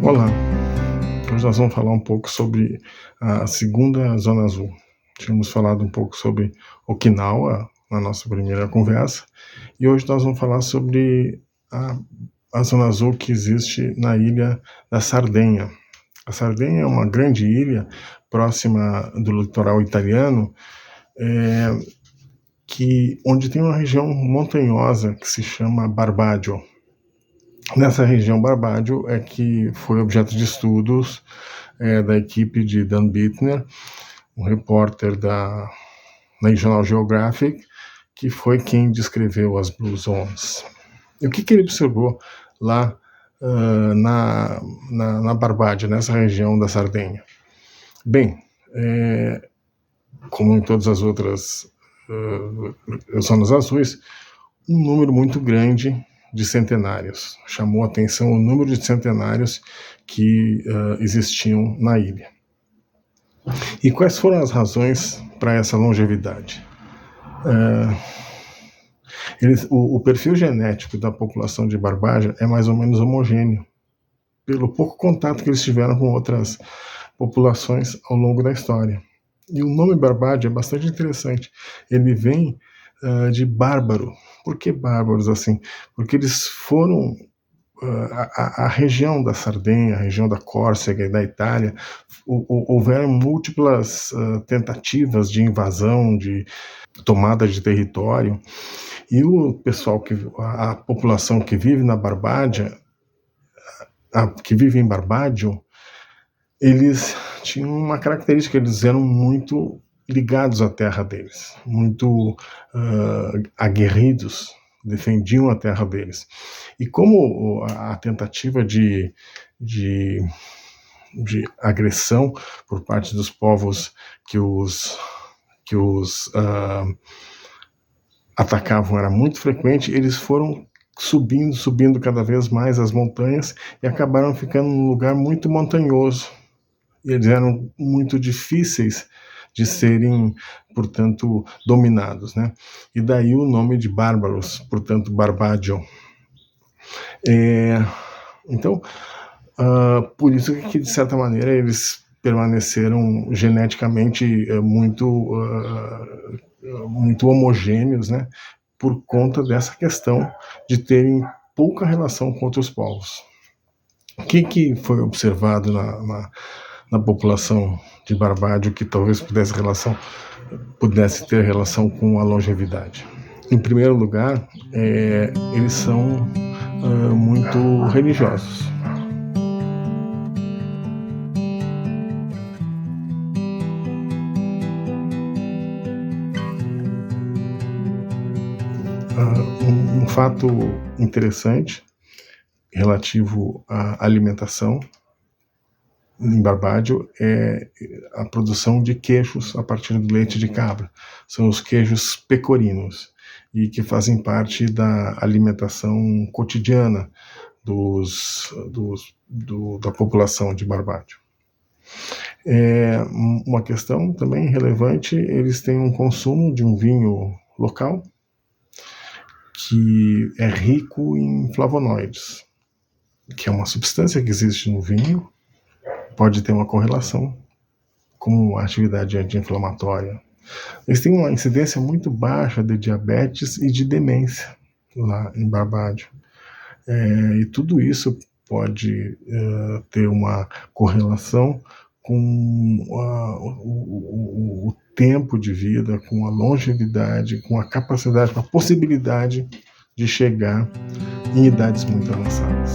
Olá, hoje nós vamos falar um pouco sobre a segunda Zona Azul. Tínhamos falado um pouco sobre Okinawa na nossa primeira conversa, e hoje nós vamos falar sobre a, a Zona Azul que existe na ilha da Sardenha. A Sardenha é uma grande ilha próxima do litoral italiano, onde tem uma região montanhosa que se chama Barbaggio. Nessa região, Barbaggio é que foi objeto de estudos da equipe de Dan Bittner, um repórter da National Geographic, que foi quem descreveu as Blue Zones. E o que ele observou lá na Barbaggio, nessa região da Sardenha? Bem, como em todas as outras zonas azuis, um número muito grande de centenários. Chamou a atenção o número de centenários que existiam na ilha. E quais foram as razões para essa longevidade? O perfil genético da população de Barbaggio é mais ou menos homogêneo, pelo pouco contato que eles tiveram com outras populações ao longo da história. E o nome Barbaggio é bastante interessante. Ele vem de bárbaro. Por que bárbaros assim? Porque eles foram a região da Sardenha, a região da Córcega e da Itália, houveram múltiplas tentativas de invasão, de tomada de território, e o pessoal a população que vive na Barbaggio, que vive em Barbaggio, eles tinham uma característica, eles eram muito ligados à terra deles, muito aguerridos, defendiam a terra deles. E como a tentativa de agressão por parte dos povos que os atacavam era muito frequente, eles foram subindo cada vez mais as montanhas e acabaram ficando num lugar muito montanhoso. E eles eram muito difíceis de serem, portanto, dominados, né? E daí o nome de bárbaros, portanto, Barbaggio. Então, por isso que, de certa maneira, eles permaneceram geneticamente muito homogêneos, né? Por conta dessa questão de terem pouca relação com outros povos. O que foi observado na população de Barbaggio que talvez pudesse ter relação com a longevidade? Em primeiro lugar, eles são muito religiosos. Um fato interessante relativo à alimentação em Barbaggio é a produção de queijos a partir do leite de cabra. São os queijos pecorinos, e que fazem parte da alimentação cotidiana da população de Barbaggio. Uma questão também relevante, eles têm um consumo de um vinho local que é rico em flavonoides, que é uma substância que existe no vinho, pode ter uma correlação com a atividade anti-inflamatória. Eles têm uma incidência muito baixa de diabetes e de demência lá em Barbaggio. E tudo isso pode ter uma correlação com o tempo de vida, com a longevidade, com a capacidade, com a possibilidade de chegar em idades muito avançadas.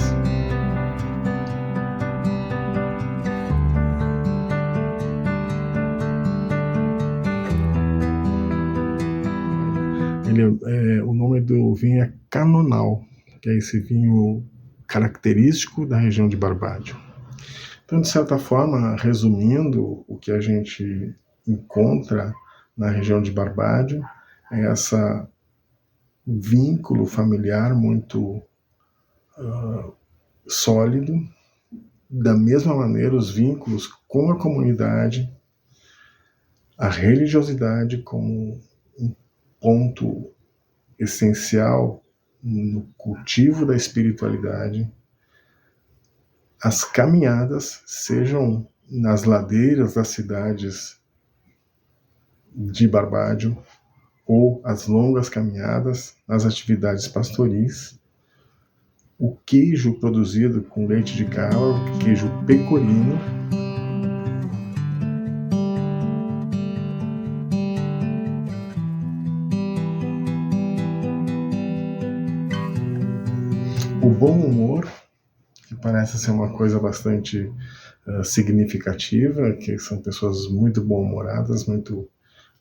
O nome do vinho é Canonal, que é esse vinho característico da região de Barbaggio. Então, de certa forma, resumindo, o que a gente encontra na região de Barbaggio é esse vínculo familiar muito sólido. Da mesma maneira, os vínculos com a comunidade, a religiosidade como um ponto essencial no cultivo da espiritualidade, as caminhadas, sejam nas ladeiras das cidades de Barbadio ou as longas caminhadas nas atividades pastoris, o queijo produzido com leite de cabra, queijo pecorino, o bom humor, que parece ser uma coisa bastante significativa, que são pessoas muito bom-humoradas, muito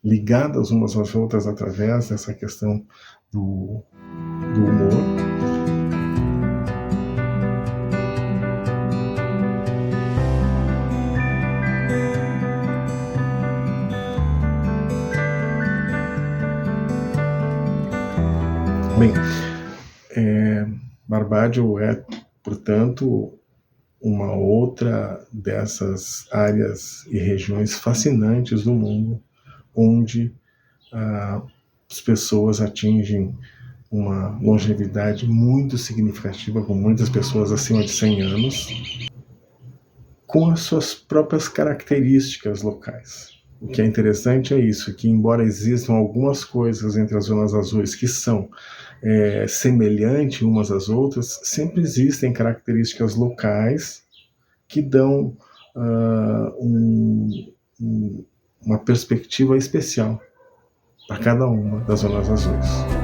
ligadas umas às outras através dessa questão do humor. Bem, Barbadio é, portanto, uma outra dessas áreas e regiões fascinantes do mundo, onde as pessoas atingem uma longevidade muito significativa, com muitas pessoas acima de 100 anos, com as suas próprias características locais. O que é interessante é isso, que embora existam algumas coisas entre as zonas azuis que são semelhantes umas às outras, sempre existem características locais que dão uma perspectiva especial para cada uma das zonas azuis.